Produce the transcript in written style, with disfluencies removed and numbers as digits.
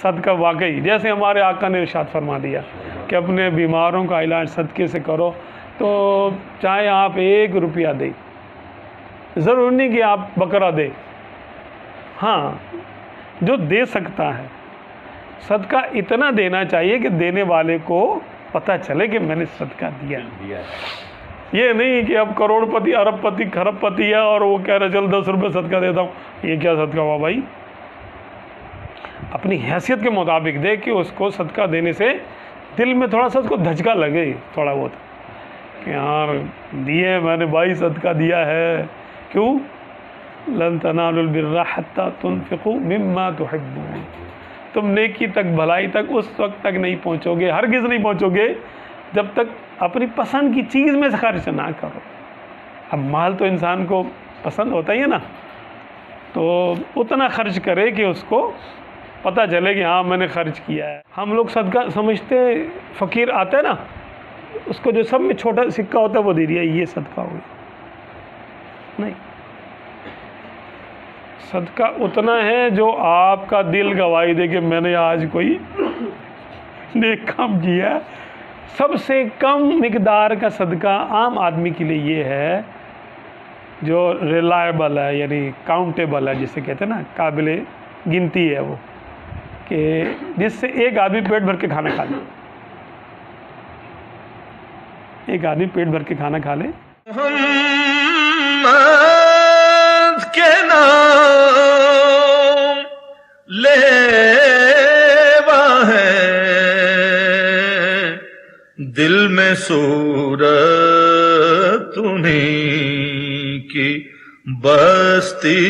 सदका वाकई, जैसे हमारे आका ने इरशाद फरमा दिया कि अपने बीमारों का इलाज सदके से करो, तो चाहे आप 1 रुपया दें, ज़रूर नहीं कि आप बकरा दे, हाँ जो दे सकता है सदका इतना देना चाहिए कि देने वाले को पता चले कि मैंने सदका दिया। ये नहीं कि अब करोड़पति अरबपति खरबपति है और वो कह रहे चल 10 रुपये सदका देता हूँ, ये क्या सदका हुआ भाई? अपनी हैसियत के मुताबिक दे कि उसको सदका देने से दिल में थोड़ा सा उसको धचका लगे, थोड़ा बहुत कि यार दिए मैंने भाई, सदका दिया है। क्यों? लन तनालुल बिर्रा हत्ता तुनफिकू मिम्मा तुहिब्बून, तुम नेकी तक, भलाई तक उस वक्त तक नहीं पहुँचोगे, हरगिज़ नहीं पहुँचोगे जब तक अपनी पसंद की चीज़ में से खर्च ना करो। अब माल तो इंसान को पसंद होता ही है ना, तो उतना खर्च करे कि उसको पता चले कि हाँ मैंने खर्च किया है। हम लोग सदका समझते, फ़कीर आता है ना, उसको जो सब में छोटा सिक्का होता है वो दे दिया, ये सदका हो गया। नहीं, सदका उतना है जो आपका दिल गवाही दे कि मैंने आज कोई नेक काम किया। सबसे कम मिकदार का सदका आम आदमी के लिए ये है जो रिलायबल है, यानी काउंटेबल है, जिसे कहते हैं ना, काबिल गिनती है वो, कि जिससे एक आदमी पेट भर के खाना खा ले, एक आदमी पेट भर के खाना खा ले। के नाम लेवा है, दिल में सूरत उन्हीं की बस्ती